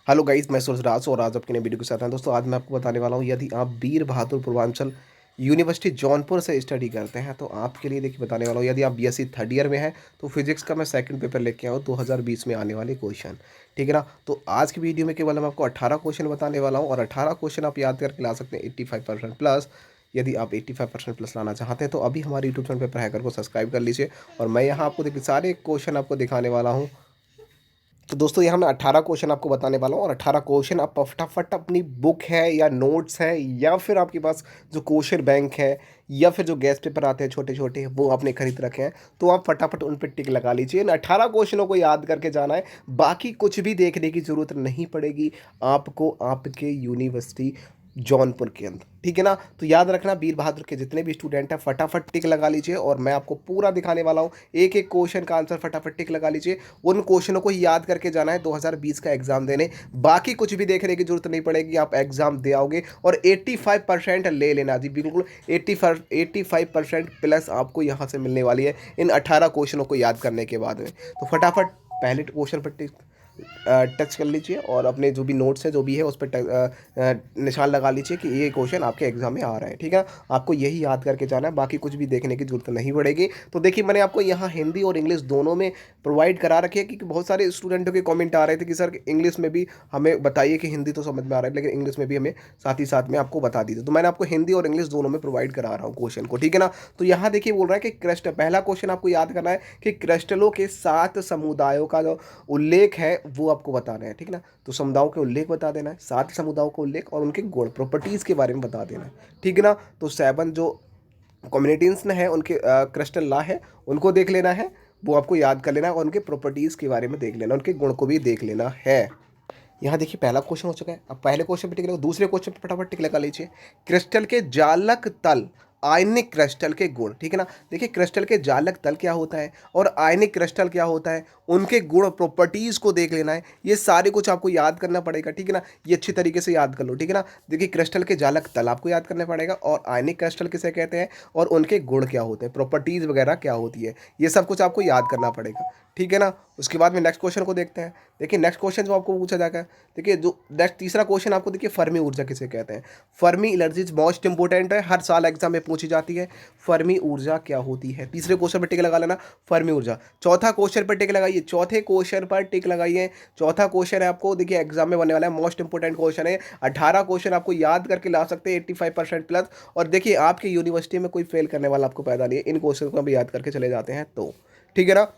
Hello guys, मैं सुरज और आज आपके नए वीडियो के साथ हैं। दोस्तों, आज मैं आपको बताने वाला हूँ, यदि आप वीर बहादुर पूर्वांचल यूनिवर्सिटी जौनपुर से स्टडी करते हैं तो आपके लिए देखिए बताने वाला हूँ। यदि आप बीएससी थर्ड ईयर में हैं तो फिजिक्स का मैं सेकंड पेपर लेके आया हूँ 2020 में आने वाले क्वेश्चन। ठीक है ना। तो आज की वीडियो में केवल मैं आपको 18 क्वेश्चन बताने वाला हूँ और 18 क्वेश्चन आप याद करके ला सकते हैं 85% प्लस। यदि आप 85% प्लस लाना चाहते हैं तो अभी हमारे यूट्यूब चैनल पेपर हैकर को सब्सक्राइब कर लीजिए। और मैं यहाँ आपको देखिए सारे क्वेश्चन आपको दिखाने वाला हूँ। तो दोस्तों, यहाँ मैं 18 क्वेश्चन आपको बताने वाला हूँ और 18 क्वेश्चन आप फटाफट अपनी बुक है या नोट्स है या फिर आपके पास जो क्वेश्चन बैंक है या फिर जो गेस्ट पेपर आते हैं छोटे छोटे वो आपने खरीद रखे हैं तो आप फटाफट उन पर टिक लगा लीजिए। इन 18 क्वेश्चनों को याद करके जाना है, बाकी कुछ भी देखने की ज़रूरत नहीं पड़ेगी आपको आपके यूनिवर्सिटी जौनपुर के अंदर। ठीक है ना। तो याद रखना, वीर बहादुर के जितने भी स्टूडेंट हैं फटाफट टिक लगा लीजिए और मैं आपको पूरा दिखाने वाला हूँ। एक एक क्वेश्चन का आंसर फटाफट टिक लगा लीजिए। उन क्वेश्चनों को ही याद करके जाना है 2020 का एग्जाम देने। बाकी कुछ भी देखने की जरूरत नहीं पड़ेगी, आप एग्जाम दे आओगे और 85% ले लेना जी, बिल्कुल 85% प्लस आपको यहाँ से मिलने वाली है इन 18 क्वेश्चनों को याद करने के बाद में। तो फटाफट पहले क्वेश्चन पर टिक टच कर लीजिए और अपने जो भी नोट्स है जो भी है उस पर निशान लगा लीजिए कि ये क्वेश्चन आपके एग्जाम में आ रहा है। ठीक है। आपको यही याद करके जाना है, बाकी कुछ भी देखने की जरूरत नहीं पड़ेगी। तो देखिए, मैंने आपको यहाँ हिंदी और इंग्लिश दोनों में प्रोवाइड करा रखी है क्योंकि बहुत सारे स्टूडेंटों के कमेंट आ रहे थे कि सर इंग्लिश में भी हमें बताइए कि हिंदी तो समझ में आ रहा है लेकिन इंग्लिश में भी हमें साथ ही साथ में आपको बता दीजिए। तो मैंने आपको हिंदी और इंग्लिश दोनों में प्रोवाइड करा रहा हूँ क्वेश्चन को। ठीक है ना। तो यहाँ देखिए बोल रहा है कि क्रिस्टल, पहला क्वेश्चन आपको याद करना है कि क्रिस्टलों के 7 समुदायों का जो उल्लेख है वो आपको बताना है। ठीक है ना। तो समुदायों के उल्लेख बता देना है, 7 समुदायों का उल्लेख और उनके गुण प्रॉपर्टीज़ के बारे में बता देना है। ठीक है ना। तो 7 जो कम्युनिटीज़ ने है उनके क्रिस्टल लॉ है उनको देख लेना है, वो आपको याद कर लेना है और उनके प्रॉपर्टीज़ के बारे में देख लेना, उनके गुण को भी देख लेना है। यहाँ देखिए पहला क्वेश्चन हो चुका है। अब पहले क्वेश्चन पे टिक लगा, दूसरे क्वेश्चन पे फटाफट टिक लगा लीजिए। क्रिस्टल के जालक तल, आयनिक क्रिस्टल के गुण। ठीक है ना। देखिए क्रिस्टल के जालक तल क्या होता है और आयनिक क्रिस्टल क्या होता है, उनके गुण प्रॉपर्टीज़ को देख लेना है। ये सारे कुछ आपको याद करना पड़ेगा। ठीक है ना। ये अच्छी तरीके से याद कर लो। ठीक है ना। देखिए क्रिस्टल के जालक तल आपको याद करना पड़ेगा और आयनिक क्रिस्टल किसे कहते हैं और उनके गुण क्या होते हैं, प्रॉपर्टीज़ वगैरह क्या होती है, ये सब कुछ आपको याद करना पड़ेगा। ठीक है ना। उसके बाद में नेक्स्ट क्वेश्चन को देखते हैं। देखिए नेक्स्ट क्वेश्चन जो आपको पूछा जाएगा, देखिए जो नेक्स्ट तीसरा क्वेश्चन आपको देखिए फर्मी ऊर्जा किसे कहते हैं। फर्मी एनर्जी मोस्ट इंपोर्टेंट है, हर साल एग्जाम में पूछी जाती है। फर्मी ऊर्जा क्या होती है, तीसरे क्वेश्चन पर टिक लगा लेना, फर्मी ऊर्जा। चौथा क्वेश्चन पर टिक लगाइए, चौथे क्वेश्चन पर टिक लगाइए। चौथा क्वेश्चन है आपको देखिए एग्जाम में बनने वाला है, मोस्ट इंपोर्टेंट क्वेश्चन है। 18 क्वेश्चन आपको याद करके ला सकते हैं 85% प्लस। और देखिए आपकी यूनिवर्सिटी में कोई फेल करने वाला आपको पैदा नहीं है, इन क्वेश्चन को भी याद करके चले जाते हैं तो। ठीक है ना।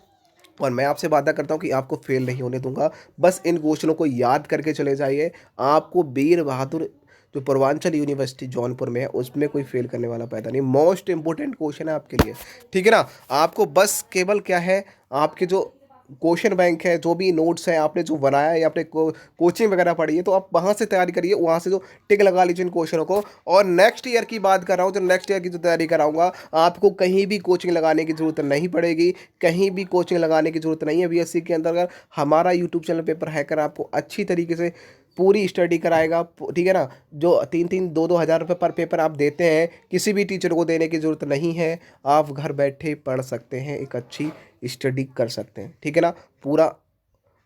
और मैं आपसे वादा करता हूँ कि आपको फेल नहीं होने दूंगा, बस इन क्वेश्चनों को याद करके चले जाइए। आपको वीर बहादुर जो पूर्वांचल यूनिवर्सिटी जौनपुर में है उसमें कोई फेल करने वाला पैदा नहीं, मोस्ट इंपोर्टेंट क्वेश्चन है आपके लिए। ठीक है ना। आपको बस केवल क्या है, आपके जो क्वेश्चन बैंक है, जो भी नोट्स हैं आपने जो बनाया है या आपने कोचिंग वगैरह पढ़ी है तो आप वहाँ से तैयारी करिए, वहाँ से जो टिक लगा लीजिए इन क्वेश्चनों को। और नेक्स्ट ईयर की बात कर रहा हूँ, जो नेक्स्ट ईयर की जो तैयारी कराऊंगा आपको कहीं भी कोचिंग लगाने की ज़रूरत नहीं पड़ेगी, कहीं भी कोचिंग लगाने की ज़रूरत नहीं है। बीएससी के अंतर्गत हमारा यूट्यूब चैनल पेपर हैकर आपको अच्छी तरीके से पूरी स्टडी कराएगा। ठीक है ना। जो 3-3 2-2 हज़ार रुपये पर पेपर आप देते हैं, किसी भी टीचर को देने की ज़रूरत नहीं है, आप घर बैठे पढ़ सकते हैं, एक अच्छी स्टडी कर सकते हैं। ठीक है ना। पूरा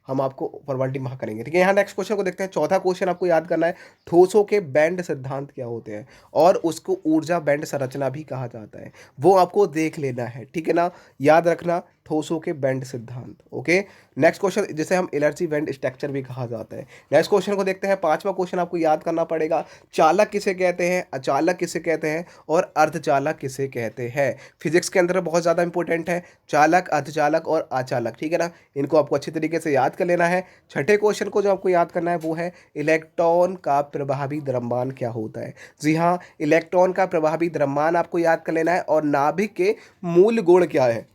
हम आपको फॉर्मेलिटी वहाँ करेंगे। ठीक है। यहाँ नेक्स्ट क्वेश्चन को देखते हैं। चौथा क्वेश्चन आपको याद करना है, ठोसों के बैंड सिद्धांत क्या होते हैं और उसको ऊर्जा बैंड संरचना भी कहा जाता है, वो आपको देख लेना है। ठीक है ना। याद रखना, ठोसों के बैंड सिद्धांत। ओके। नेक्स्ट क्वेश्चन जिसे हम एनर्जी बैंड स्ट्रक्चर भी कहा जाता है। नेक्स्ट क्वेश्चन को देखते हैं। पांचवा क्वेश्चन आपको याद करना पड़ेगा, चालक किसे कहते हैं, अचालक किसे कहते हैं और अर्धचालक किसे कहते हैं। फिजिक्स के अंदर बहुत ज़्यादा इंपॉर्टेंट है चालक, अर्धचालक और अचालक। ठीक है ना। इनको आपको अच्छी तरीके से याद कर लेना है। छठे क्वेश्चन को जो आपको याद करना है वो है, इलेक्ट्रॉन का प्रभावी द्रव्यमान क्या होता है। जी हाँ, इलेक्ट्रॉन का प्रभावी द्रव्यमान आपको याद कर लेना है और नाभिक के मूल गुण क्या है।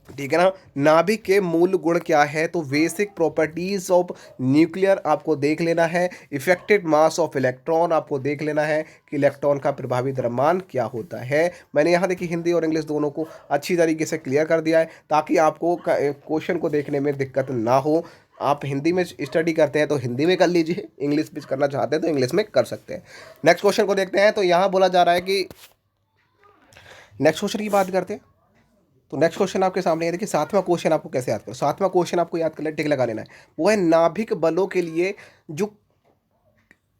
ठीक है ना। नाभिक के मूल गुण क्या है, तो बेसिक प्रॉपर्टीज ऑफ न्यूक्लियर आपको देख लेना है। इफेक्टेड मास ऑफ इलेक्ट्रॉन आपको देख लेना है कि इलेक्ट्रॉन का प्रभावी द्रव्यमान क्या होता है। मैंने यहाँ देखिए हिंदी और इंग्लिश दोनों को अच्छी तरीके से क्लियर कर दिया है ताकि आपको क्वेश्चन को देखने में दिक्कत ना हो। आप हिंदी में स्टडी करते हैं तो हिंदी में कर लीजिए, इंग्लिश में करना चाहते हैं तो इंग्लिश में कर सकते हैं। नेक्स्ट क्वेश्चन को देखते हैं। तो यहाँ बोला जा रहा है कि नेक्स्ट क्वेश्चन की बात करते हैं। तो नेक्स्ट क्वेश्चन आपके सामने है, देखिए 7वां क्वेश्चन आपको कैसे याद करो। 7वां क्वेश्चन आपको याद कर ले, टिक लगा लेना है। वो है नाभिक बलों के लिए जो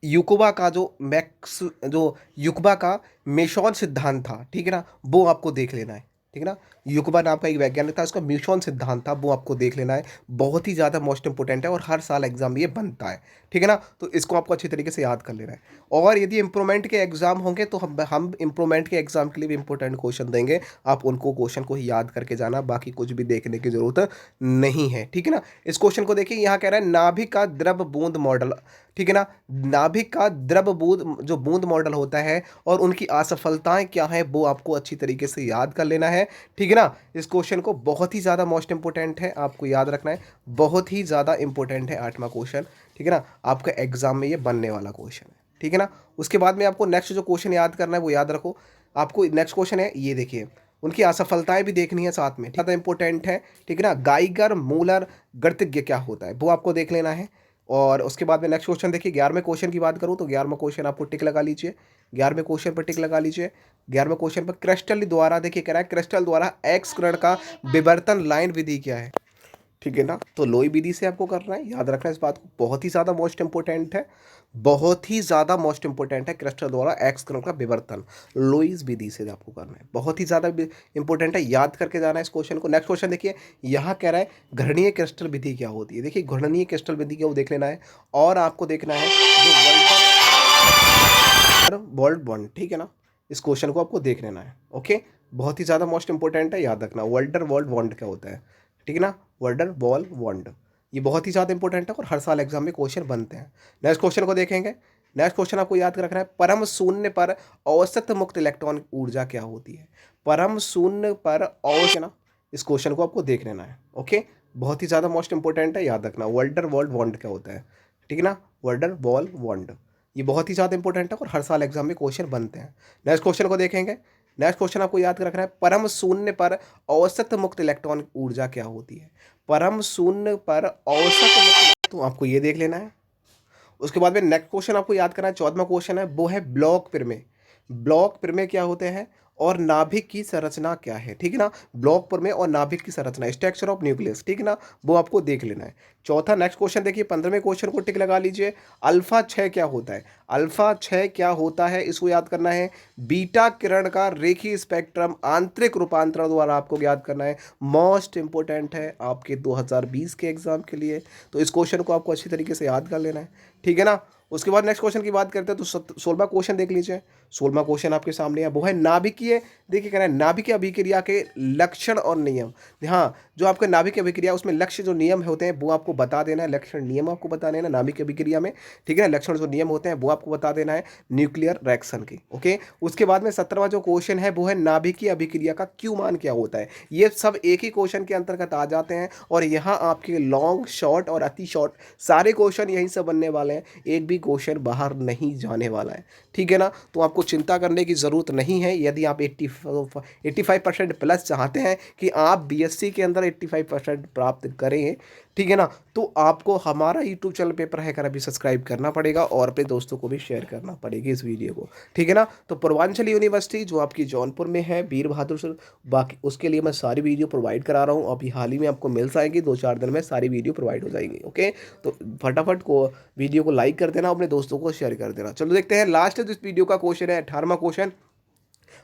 युकवा का जो मैक्स जो युकवा का मेशॉन सिद्धांत था, ठीक है ना, वो आपको देख लेना है। ठीक है ना, युकवा नाम का एक वैज्ञानिक था, उसका मेशॉन सिद्धांत था, वो आपको देख लेना है। बहुत ही ज़्यादा मोस्ट इंपोर्टेंट है और हर साल एग्जाम में ये बनता है। ठीक है ना, तो इसको आपको अच्छी तरीके से याद कर लेना है। और यदि इम्प्रूवमेंट के एग्जाम होंगे तो हम इम्प्रूवमेंट के एग्जाम के लिए भी इंपॉर्टेंट क्वेश्चन देंगे। आप उनको क्वेश्चन को ही याद करके जाना, बाकी कुछ भी देखने की जरूरत नहीं है। ठीक है ना, इस क्वेश्चन को देखिए, यहाँ कह रहा है नाभिक का द्रव बूंद मॉडल। ठीक है ना, नाभिक का द्रव बूंद जो बूंद मॉडल होता है और उनकी असफलताएं क्या है, वो आपको अच्छी तरीके से याद कर लेना है। ठीक है ना, इस क्वेश्चन को बहुत ही ज़्यादा मोस्ट इंपोर्टेंट है, आपको याद रखना है। बहुत ही ज़्यादा इंपॉर्टेंट है 8वां क्वेश्चन। ठीक है ना, आपका एग्जाम में ये बनने वाला क्वेश्चन है। ठीक है ना, उसके बाद में आपको नेक्स्ट जो क्वेश्चन याद करना है वो याद रखो। आपको नेक्स्ट क्वेश्चन है, ये देखिए, उनकी असफलताएं भी देखनी है साथ में, ज़्यादा इंपॉर्टेंट है। ठीक है ना, गाइगर मूलर गणितज्ञ क्या होता है, वो आपको देख लेना है। और उसके बाद में नेक्स्ट क्वेश्चन देखिए, 11वें क्वेश्चन की बात करूँ तो 11वां क्वेश्चन आपको टिक लगा लीजिए। 11वें क्वेश्चन पर टिक लगा लीजिए। 11वें क्वेश्चन पर क्रिस्टल द्वारा, देखिए कह रहा है क्रिस्टल द्वारा एक्स किरण का विवर्तन लाइन विधि क्या है। ठीक है ना, तो लोई विधि से आपको करना है, याद रखना है इस बात को, बहुत ही ज़्यादा मोस्ट इंपोर्टेंट है। बहुत ही ज़्यादा मोस्ट इंपोर्टेंट है, क्रिस्टल द्वारा एक्स किरण का विवर्तन लोइस विधि से आपको करना है। बहुत ही ज़्यादा इंपॉर्टेंट है, याद करके जाना है इस क्वेश्चन को। नेक्स्ट क्वेश्चन देखिए, यहाँ कह रहा है घर्षणीय क्रिस्टल विधि क्या होती है। देखिए घर्षणीय क्रिस्टल विधि क्या, वो देख लेना है। और आपको देखना है जो वर्ल्ड बॉन्ड, ठीक है ना, इस क्वेश्चन को आपको देख लेना है। ओके, बहुत ही ज़्यादा मोस्ट इंपोर्टेंट है, याद रखना वर्ल्डर वर्ल्ड बॉन्ड क्या होता है। ठीक है ना, वर्ल्डर वॉल बॉन्ड, ये बहुत ही ज़्यादा इंपॉर्टेंट है और हर साल एग्जाम में क्वेश्चन बनते हैं। नेक्स्ट क्वेश्चन को देखेंगे। नेक्स्ट क्वेश्चन आपको याद रखना है, परम शून्य पर औसत मुक्त इलेक्ट्रॉन ऊर्जा क्या होती है। परम शून्य पर औसत ना, इस क्वेश्चन को आपको देख लेना है। ओके, बहुत ही ज़्यादा मोस्ट इंपोर्टेंट है, याद रखना वर्ल्डर वर्ल्ड बॉन्ड क्या होता है। ठीक है ना, वर्ल्डर वॉल बॉन्ड, ये बहुत ही ज़्यादा इंपॉर्टेंट है और हर साल एग्जाम में क्वेश्चन बनते हैं। नेक्स्ट क्वेश्चन को देखेंगे। नेक्स्ट क्वेश्चन आपको याद रखना है, परम शून्य पर औसत मुक्त इलेक्ट्रॉन ऊर्जा क्या होती है। परम शून्य पर औसत मुक्त, तो आपको ये देख लेना है। उसके बाद में नेक्स्ट क्वेश्चन आपको याद करना है, 14वां क्वेश्चन है, वो है ब्लॉक प्रमेय। ब्लॉक प्रमेय क्या होते हैं और नाभिक की संरचना क्या है। ठीक है ना, ब्लॉक प्रमेय और नाभिक की संरचना, स्ट्रक्चर ऑफ न्यूक्लियस, ठीक है ना, वो आपको देख लेना है। चौथा नेक्स्ट क्वेश्चन देखिए, 15वें क्वेश्चन को टिक लगा लीजिए। अल्फा 6 क्या होता है। अल्फा 6 क्या होता है, इसको याद करना है। बीटा किरण का रेखीय स्पेक्ट्रम आंतरिक रूपांतरण द्वारा आपको याद करना है। मोस्ट इंपोर्टेंट है आपके 2020 के एग्जाम के लिए, तो इस क्वेश्चन को आपको अच्छी तरीके से याद कर लेना है। ठीक है ना, उसके बाद नेक्स्ट क्वेश्चन की बात करते हैं तो 16वां क्वेश्चन देख लीजिए। 16वां क्वेश्चन आपके सामने है, वो है नाभिकीय, देखिए कह रहा है नाभिकीय अभिक्रिया के लक्षण और नियम। हाँ, जो आपका नाभिकीय अभिक्रिया उसमें लक्ष्य जो नियम होते हैं वो आपको बता देना है, लक्षण नियम आपको बता देना है नाभिकीय अभिक्रिया में। ठीक है ना, लक्षण जो नियम होते हैं वो आपको बता देना है न्यूक्लियर रिएक्शन के। ओके, उसके बाद में 17वां जो क्वेश्चन है वो है नाभिकीय अभिक्रिया का क्यू मान क्या होता है। ये सब एक ही क्वेश्चन के अंतर्गत आ जाते हैं और यहाँ आपके लॉन्ग शॉर्ट और अति शॉर्ट सारे क्वेश्चन यहीं से बनने वाले हैं, एक भी क्वेश्चन बाहर नहीं जाने वाला है। ठीक है ना, तो आपको चिंता करने की ज़रूरत नहीं है। यदि आप 85% प्लस चाहते हैं कि आप बीएससी के अंदर 85% प्राप्त करें, ठीक है ना, तो आपको हमारा यूट्यूब चैनल पेपर है कर अभी सब्सक्राइब करना पड़ेगा और अपने दोस्तों को भी शेयर करना पड़ेगी इस वीडियो को। ठीक है ना, तो पूर्वांचल यूनिवर्सिटी जो आपकी जौनपुर में है, वीर बहादुर सर, बाकी उसके लिए मैं सारी वीडियो प्रोवाइड करा रहा हूँ। अभी हाल ही में आपको मिल जाएगी, 2-4 दिन में सारी वीडियो प्रोवाइड हो जाएगी। ओके, तो फटाफट को वीडियो को लाइक कर देना, अपने दोस्तों को शेयर कर देना। चलो देखते हैं लास्ट इस वीडियो का क्वेश्चन है 18वां क्वेश्चन।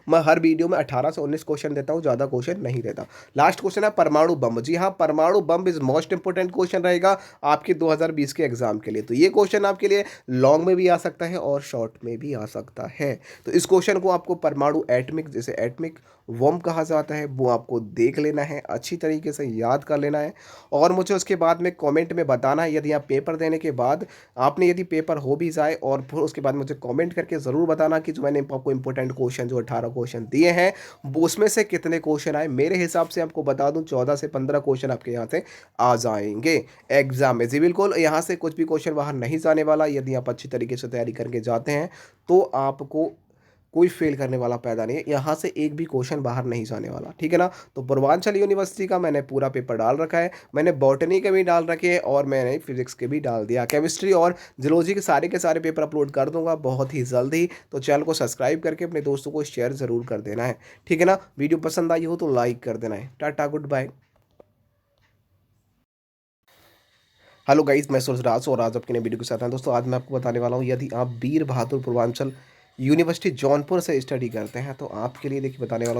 मैं हर वीडियो में 18 से 19 क्वेश्चन देता हूँ, ज़्यादा क्वेश्चन नहीं देता। लास्ट क्वेश्चन है परमाणु बम। जी हाँ, परमाणु बम इज मोस्ट इंपोर्टेंट क्वेश्चन रहेगा आपके 2020 के एग्जाम के लिए। तो ये क्वेश्चन आपके लिए लॉन्ग में भी आ सकता है और शॉर्ट में भी आ सकता है। तो इस क्वेश्चन को आपको परमाणु एटमिक, जैसे एटमिक वॉम कहा जाता है, वो आपको देख लेना है, अच्छी तरीके से याद कर लेना है और मुझे उसके बाद में कमेंट में बताना है। यदि आप पेपर देने के बाद आपने यदि पेपर हो भी जाए और फिर उसके बाद मुझे कमेंट करके ज़रूर बताना कि जो मैंने आपको इंपॉर्टेंट क्वेश्चन जो 18 क्वेश्चन दिए हैं वो उसमें से कितने क्वेश्चन आए। मेरे हिसाब से आपको बता दूं 14 से 15 क्वेश्चन आपके यहाँ से आ जाएंगे एग्जाम में। जी बिल्कुल, यहाँ से कुछ भी क्वेश्चन बाहर नहीं जाने वाला। यदि आप अच्छी तरीके से तैयारी करके जाते हैं तो आपको कोई फेल करने वाला पैदा नहीं है, यहाँ से एक भी क्वेश्चन बाहर नहीं जाने वाला, ठीक है ना। तो पूर्वांचल यूनिवर्सिटी का मैंने पूरा पेपर डाल रखा है, मैंने बॉटनी के भी डाल रखे हैं और मैंने फिजिक्स के भी डाल दिया, केमिस्ट्री और जूलॉजी के सारे पेपर अपलोड कर दूंगा बहुत ही जल्द ही। तो चैनल को सब्सक्राइब करके अपने दोस्तों को शेयर ज़रूर कर देना है, ठीक है ना। वीडियो पसंद आई हो तो लाइक कर देना है। Tata, good bye. Hello guys, मैं सुरज और आज आपके नए वीडियो के साथ हैं। दोस्तों आज मैं आपको बताने वाला हूँ, यदि आप वीर बहादुर पूर्वांचल यूनिवर्सिटी जौनपुर से स्टडी करते हैं तो आपके लिए देखिए बताने वाला हूँ।